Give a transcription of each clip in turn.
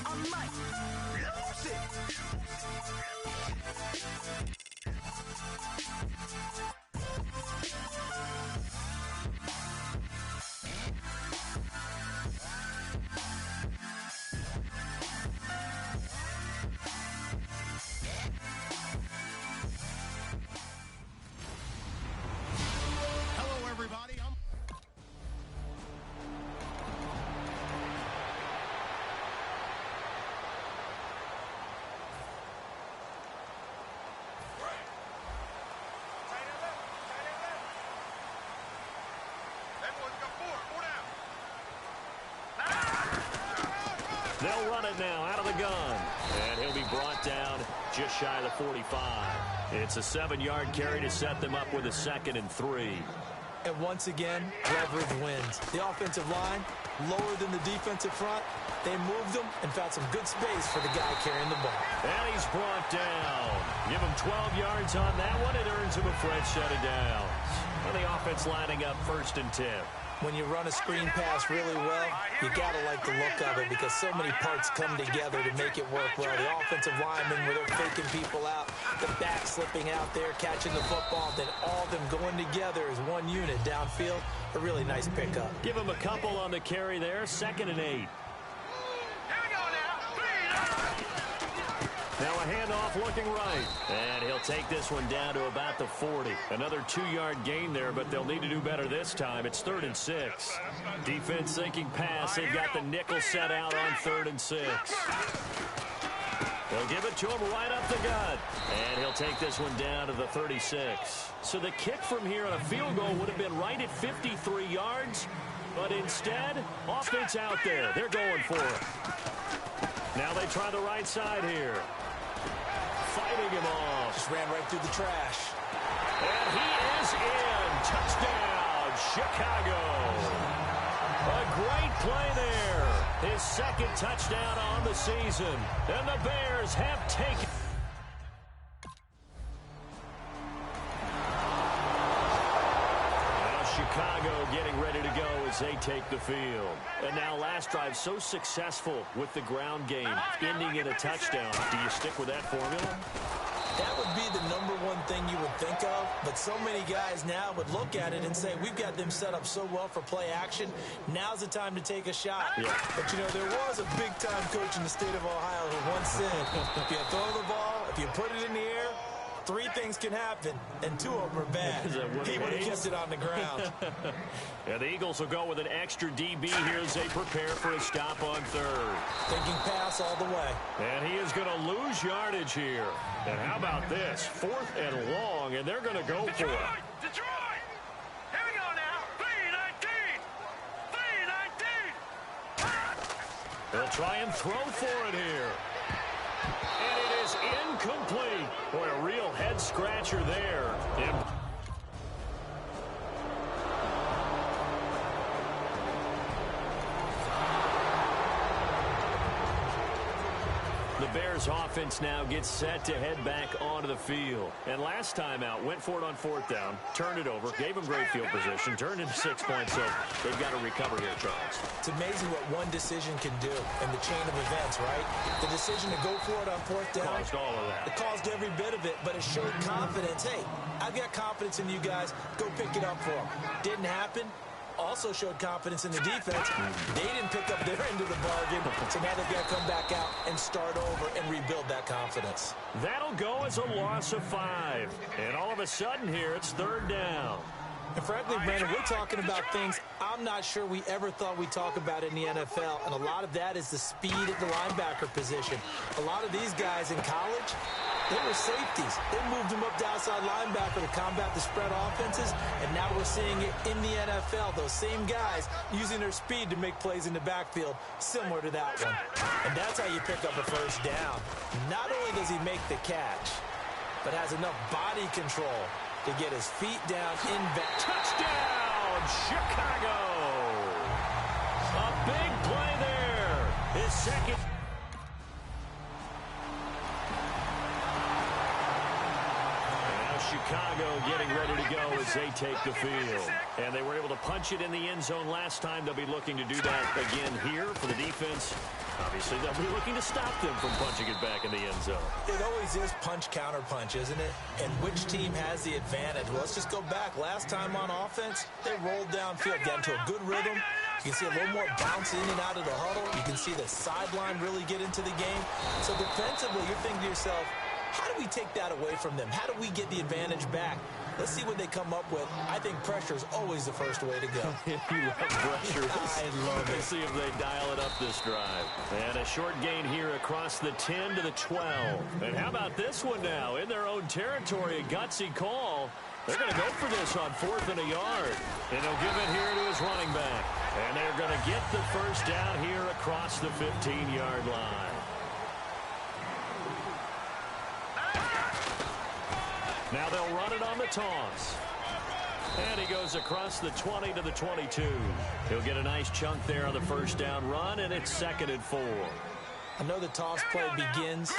I might lose it. Hello, everybody. They'll run it now out of the gun. And he'll be brought down just shy of the 45. It's a 7-yard carry to set them up with a 2nd and 3. And once again, leverage wins. The offensive line, lower than the defensive front. They moved them and found some good space for the guy carrying the ball. And he's brought down. Give him 12 yards on that one. It earns him a fresh set of downs. And the offense lining up 1st and 10. When you run a screen pass really well, you got to like the look of it because so many parts come together to make it work well. The offensive linemen, where they're faking people out, the back slipping out there, catching the football, then all of them going together as one unit downfield. A really nice pickup. Give him a couple on the carry there, 2nd and 8. Now a handoff looking right. And he'll take this one down to about the 40. Another 2-yard gain there, but they'll need to do better this time. It's 3rd and 6. Defense thinking pass. They've got the nickel set out on 3rd and 6. They'll give it to him right up the gut. And he'll take this one down to the 36. So the kick from here on a field goal would have been right at 53 yards. But instead, offense out there. They're going for it. Now they try the right side here. Fighting him off. Just ran right through the trash. And he is in. Touchdown, Chicago. A great play there. His 2nd touchdown on the season. And the Bears have taken. Now Chicago getting ready to go as they take the field. And now last drive so successful with the ground game, ending in a touchdown. Do you stick with that formula? That would be the #1 thing you would think of, but so many guys now would look at it and say, we've got them set up so well for play action. Now's the time to take a shot. Yeah. But, you know, there was a big-time coach in the state of Ohio who once said, if you throw the ball, if you put it in the air, 3 things can happen, and 2 of them are bad. He would have kept it on the ground. And the Eagles will go with an extra DB here as they prepare for a stop on 3rd. Thinking pass all the way. And he is going to lose yardage here. And how about this? 4th and long, and they're going to go for it. Detroit! Here we go now. 3-19. 3-19. They'll try and throw for it here. And it is incomplete. Boy, a real head-scratcher there. The Bears offense now gets set to head back onto the field. And last time out, went for it on 4th down, turned it over, gave them great field position, turned into 6 points, so they've got to recover here, Charles. It's amazing what one decision can do in the chain of events, right? The decision to go for it on 4th down. Caused all of that. It caused every bit of it, but it showed confidence. Hey, I've got confidence in you guys. Go pick it up for them. Didn't happen. Also showed confidence in the defense. They didn't pick up their end of the bargain, so now they've got to come back out and start over and rebuild that confidence. That'll go as a loss of 5. And all of a sudden here, it's 3rd down. And frankly, Brandon, we're talking about things I'm not sure we ever thought we'd talk about in the NFL, and a lot of that is the speed at the linebacker position. A lot of these guys in college, they were safeties. They moved them up to outside linebacker to combat the spread offenses, and now we're seeing it in the NFL. Those same guys using their speed to make plays in the backfield, similar to that one. And that's how you pick up a 1st down. Not only does he make the catch, but has enough body control to get his feet down in back. Touchdown, Chicago! A big play there. His 2nd. Chicago getting ready to go as they take the field. And they were able to punch it in the end zone last time. They'll be looking to do that again here for the defense. Obviously, they'll be looking to stop them from punching it back in the end zone. It always is punch-counter-punch, isn't it? And which team has the advantage? Well, let's just go back. Last time on offense, they rolled downfield, got into a good rhythm. You can see a little more bounce in and out of the huddle. You can see the sideline really get into the game. So defensively, you're thinking to yourself, how do we take that away from them? How do we get the advantage back? Let's see what they come up with. I think pressure is always the first way to go. You love pressure. I love it. Let's see if they dial it up this drive. And a short gain here across the 10 to the 12. And how about this one now? In their own territory, a gutsy call. They're going to go for this on 4th and a yard. And he'll give it here to his running back. And they're going to get the first down here across the 15-yard line. Now they'll run it on the toss. And he goes across the 20 to the 22. He'll get a nice chunk there on the first down run, and it's 2nd and 4. I know the toss play begins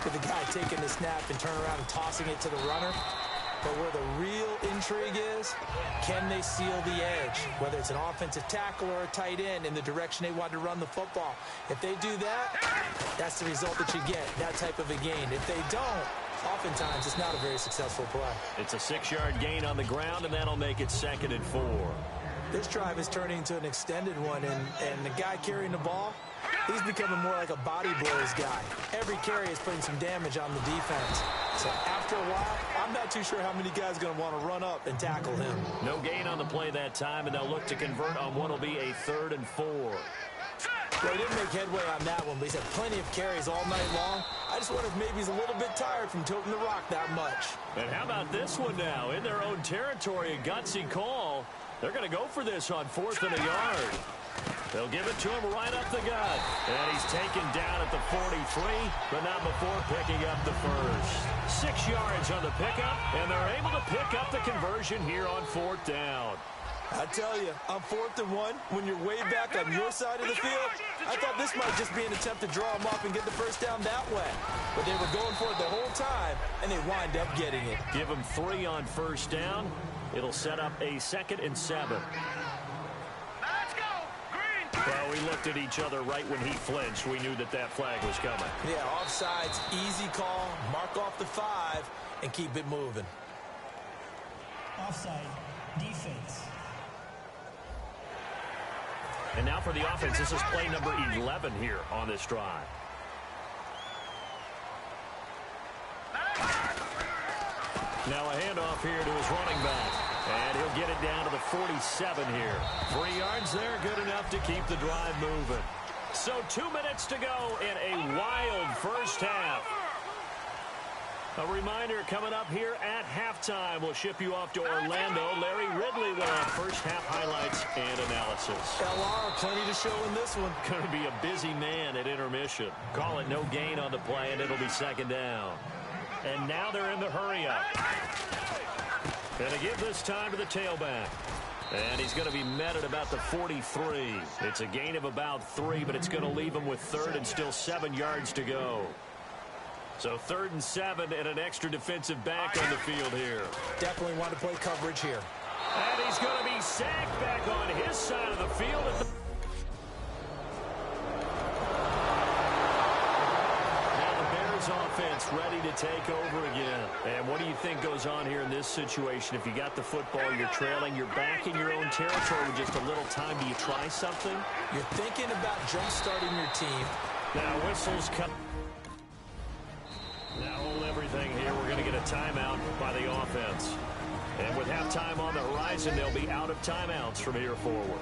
with the guy taking the snap and turning around and tossing it to the runner. But where the real intrigue is, can they seal the edge? Whether it's an offensive tackle or a tight end in the direction they want to run the football. If they do that, that's the result that you get, that type of a gain. If they don't, oftentimes it's not a very successful play. It's a 6-yard gain on the ground, and that'll make it 2nd and 4. This drive is turning into an extended one, and the guy carrying the ball, he's becoming more like a body blows guy. Every carry is putting some damage on the defense. So after a while, I'm not too sure how many guys are going to want to run up and tackle him. No gain on the play that time, and they'll look to convert on what will be a 3rd and 4. Well, he didn't make headway on that one, but he's had plenty of carries all night long. I just wonder if maybe he's a little bit tired from tilting the rock that much. And how about this one now? In their own territory, a gutsy call. They're going to go for this on 4th and a yard. They'll give it to him right up the gut. And he's taken down at the 43, but not before picking up the first. 6 yards on the pickup, and they're able to pick up the conversion here on 4th down. I tell you, on 4th and 1, when you're way back on your side of the field, I thought this might just be an attempt to draw them up and get the first down that way. But they were going for it the whole time, and they wind up getting it. Give them 3 on first down. It'll set up a 2nd and 7. Let's go! Green! Well, we looked at each other right when he flinched. We knew that that flag was coming. Yeah, offsides, easy call, mark off the 5, and keep it moving. Offside, defense. And now for the offense, this is play number 11 here on this drive. Now a handoff here to his running back. And he'll get it down to the 47 here. 3 yards there, good enough to keep the drive moving. So 2 minutes to go in a wild first half. A reminder coming up here at halftime. We'll ship you off to Orlando. Larry Ridley will have first half highlights and analysis. LR, plenty to show in this one. Going to be a busy man at intermission. Call it no gain on the play, and it'll be 2nd down. And now they're in the hurry-up. Going to give this time to the tailback. And he's going to be met at about the 43. It's a gain of about 3, but it's going to leave him with 3rd and still 7 yards to go. So 3rd and 7 and an extra defensive back on the field here. Definitely want to play coverage here. And he's going to be sacked back on his side of the field. Now the Bears offense ready to take over again. And what do you think goes on here in this situation? If you got the football, you're trailing, you're back in your own territory with just a little time. Do you try something? You're thinking about jump-starting your team. Now whistles come. Now hold everything here. We're going to get a timeout by the offense. And with halftime on the horizon, they'll be out of timeouts from here forward.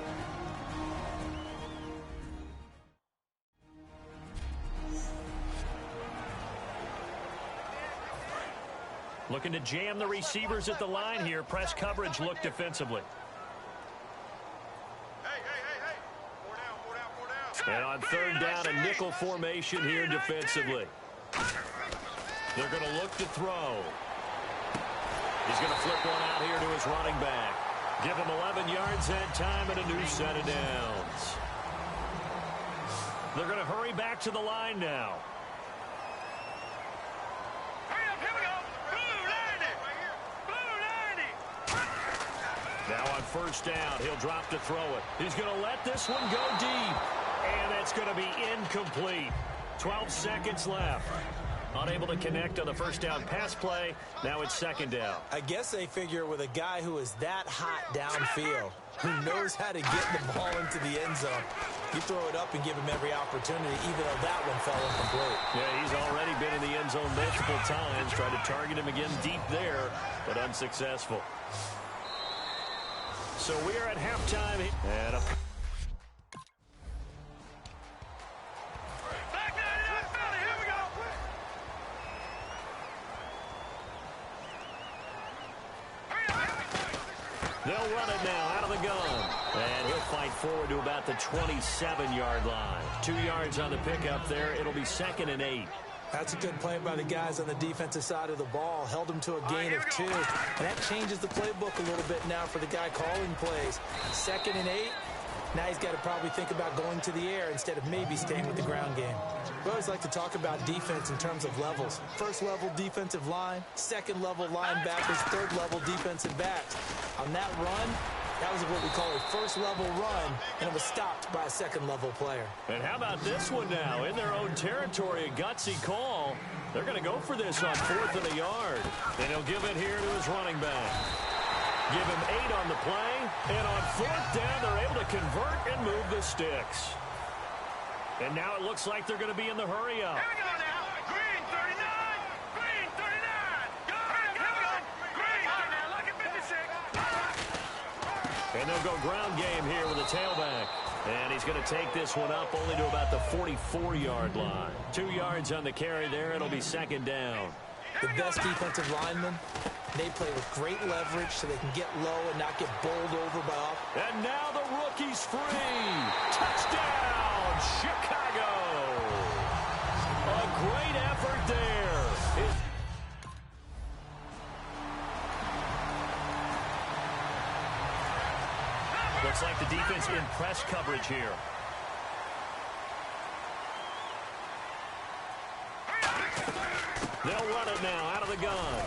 Looking to jam the receivers at the line here. Press coverage look defensively. Hey. 4 down. And on 3rd down, a nickel formation here defensively. They're going to look to throw. He's going to flip one out here to his running back. Give him 11 yards that time and a new set of downs. They're going to hurry back to the line now. Hurry up, here we go. Blue, landing. Right here. Blue. Now on first down, he'll drop to throw it. He's going to let this one go deep. And it's going to be incomplete. 12 seconds left. Unable to connect on the first down pass play. Now it's second down. I guess they figure with a guy who is that hot downfield, who knows how to get the ball into the end zone, you throw it up and give him every opportunity, even though that one fell incomplete. Yeah, he's already been in the end zone multiple times. Tried to target him again deep there, but unsuccessful. So we are at halftime. And a they'll run it now out of the gun. And he'll fight forward to about the 27-yard line. 2 yards on the pickup there. It'll be 2nd and 8. That's a good play by the guys on the defensive side of the ball. Held them to a gain of 2. And that changes the playbook a little bit now for the guy calling plays. 2nd and 8. Now he's got to probably think about going to the air instead of maybe staying with the ground game. We always like to talk about defense in terms of levels. First level defensive line, second level linebackers, third level defensive backs. On that run, that was what we call a first level run, and it was stopped by a second level player. And how about this one now? In their own territory, a gutsy call. They're going to go for this on 4th and a yard. And he'll give it here to his running back. Give him 8 on the play, and on 4th down, they're able to convert and move the sticks. And now it looks like they're going to be in the hurry-up. Here we go now. Green 39. Green 39. Go, Green now. Look at 56. And they'll go ground game here with a tailback. And he's going to take this one up only to about the 44-yard line. 2 yards on the carry there. It'll be 2nd down. The best defensive linemen, they play with great leverage so they can get low and not get bowled over by off. And now the rookie's free. Touchdown, Chicago. A great effort there. Looks like the defense in press coverage here. They'll run it now out of the gun.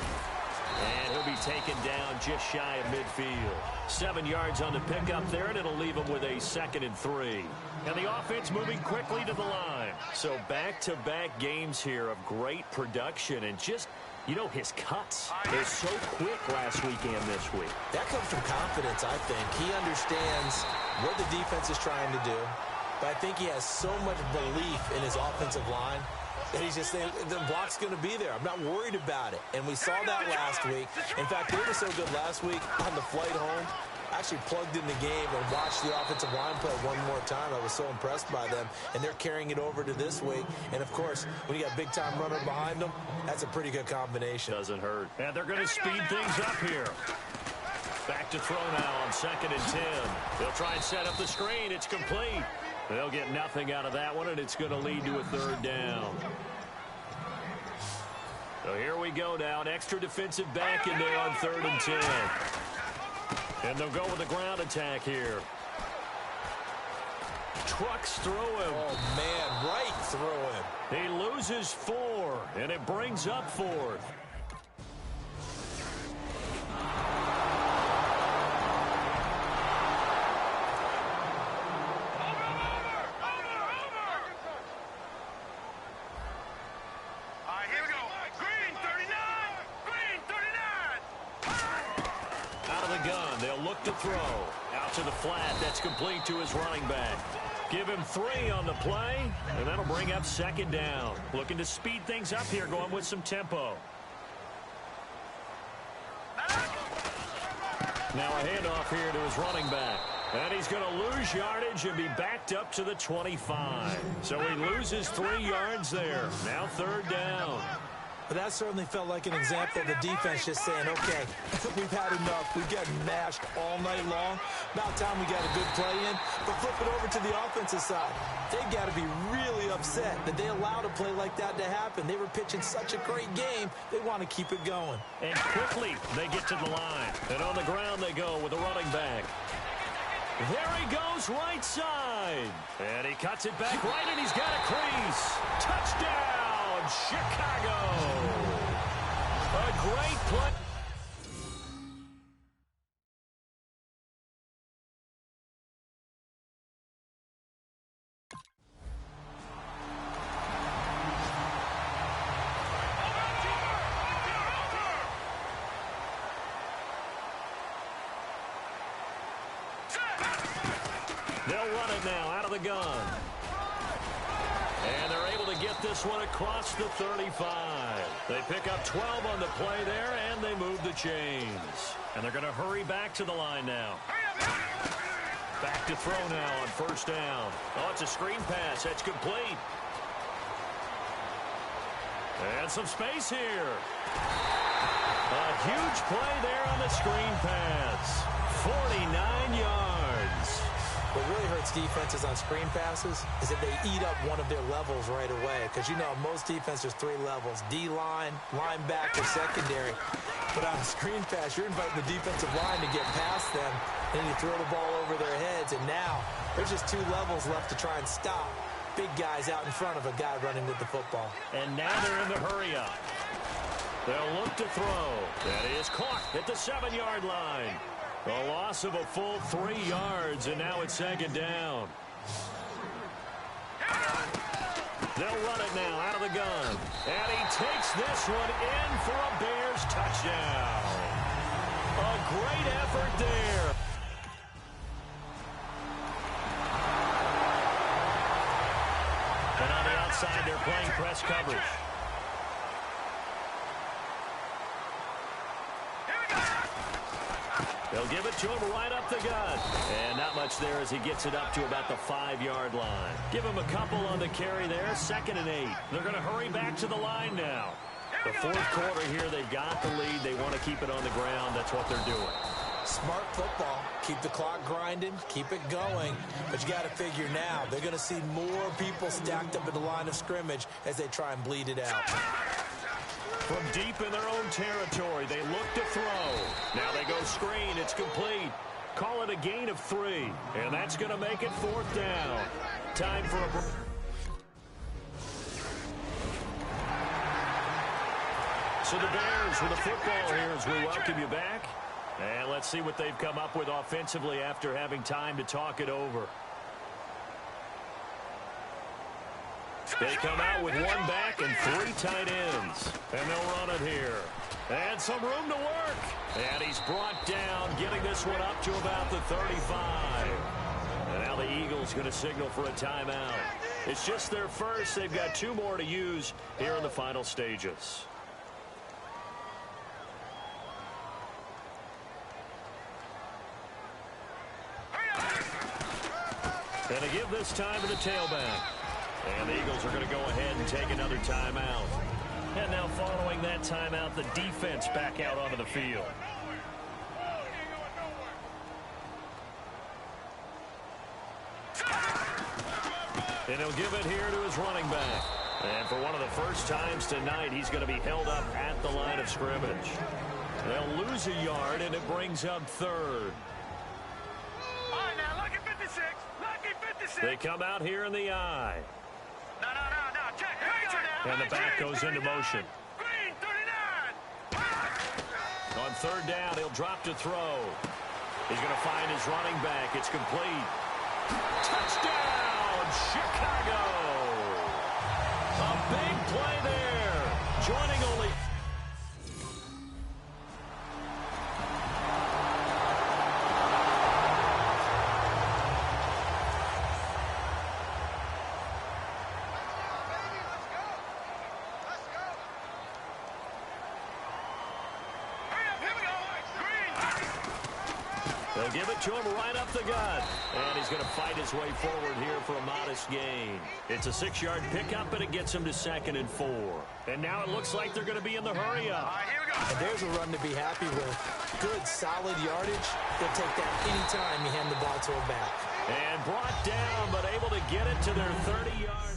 And he'll be taken down just shy of midfield. 7 yards on the pickup there, and it'll leave him with a 2nd and 3. And the offense moving quickly to the line. So back-to-back games here of great production. And just, you know, his cuts is so quick last week and this week. That comes from confidence, I think. He understands what the defense is trying to do. But I think he has so much belief in his offensive line that he's just saying, the block's going to be there. I'm not worried about it. And we saw that last week. In fact, they were so good last week on the flight home. I actually plugged in the game and watched the offensive line play one more time. I was so impressed by them. And they're carrying it over to this week. And, of course, when you got big-time runner behind them, that's a pretty good combination. Doesn't hurt. And they're going to speed things up here. Back to throw now on 2nd and 10. They'll try and set up the screen. It's complete. They'll get nothing out of that one, and it's going to lead to a 3rd down. So here we go now. An extra defensive back in there on 3rd and 10. And they'll go with the ground attack here. Trucks through him. Oh, man, right through him. He loses 4, and it brings up 4th. To throw out to the flat. That's complete to his running back. Give him 3 on the play, and that'll bring up 2nd down. Looking to speed things up here, going with some tempo. Now a handoff here to his running back. And he's going to lose yardage and be backed up to the 25. So he loses 3 yards there. Now 3rd down. But that certainly felt like an example of the defense just saying, okay, we've had enough. We've gotten mashed all night long. About time we got a good play in. But flip it over to the offensive side. They got to be really upset that they allowed a play like that to happen. They were pitching such a great game. They want to keep it going. And quickly they get to the line. And on the ground they go with the running back. There he goes right side. And he cuts it back right, and he's got a crease. Touchdown, Chicago. A great play. They'll run it now out of the gun. And they're able to get this one across the 35. They pick up 12 on the play there, and they move the chains. And they're going to hurry back to the line now. Back to throw now on first down. Oh, it's a screen pass. That's complete. And some space here. A huge play there on the screen pass. 49 yards. What really hurts defenses on screen passes is that they eat up one of their levels right away. Because, you know, most defenses, 3 levels. D-line, linebacker, secondary. But on a screen pass, you're inviting the defensive line to get past them. And then you throw the ball over their heads. And now there's just 2 levels left to try and stop big guys out in front of a guy running with the football. And now they're in the hurry up. They'll look to throw. That is caught at the 7-yard line. A loss of a full 3 yards, and now it's second down. They'll run it now out of the gun. And he takes this one in for a Bears touchdown. A great effort there. And on the outside, they're playing press coverage. They'll give it to him right up the gut. And not much there as he gets it up to about the 5-yard line. Give him a couple on the carry there. 2nd and 8. They're going to hurry back to the line now. The 4th quarter here, they've got the lead. They want to keep it on the ground. That's what they're doing. Smart football. Keep the clock grinding. Keep it going. But you got to figure now, they're going to see more people stacked up at the line of scrimmage as they try and bleed it out. From deep in their own territory, they look to throw. Now they go screen. It's complete. Call it a gain of 3. And that's going to make it 4th down. Time for a break. So the Bears with the football here as we welcome you back. And let's see what they've come up with offensively after having time to talk it over. They come out with 1 back and 3 tight ends. And they'll run it here. And some room to work. And he's brought down, getting this one up to about the 35. And now the Eagles going to signal for a timeout. It's just their first. They've got 2 more to use here in the final stages. And to give this time to the tailback. And the Eagles are going to go ahead and take another timeout. And now following that timeout, the defense back out onto the field. And he'll give it here to his running back. And for one of the first times tonight, he's going to be held up at the line of scrimmage. They'll lose a yard, and it brings up 3rd. All right, now, lucky 56. Lucky 56. They come out here in the eye. No, check. And the back goes into motion. Green, 39. On 3rd down, he'll drop to throw. He's going to find his running back. It's complete. Touchdown, Chicago. A big play there. Joining only... They'll give it to him right up the gut. And he's going to fight his way forward here for a modest gain. It's a 6-yard pickup, and it gets him to 2nd and 4. And now it looks like they're going to be in the hurry up. All right, here we go. And there's a run to be happy with. Good, solid yardage. They'll take that anytime you hand the ball to a back. And brought down, but able to get it to their 30-yard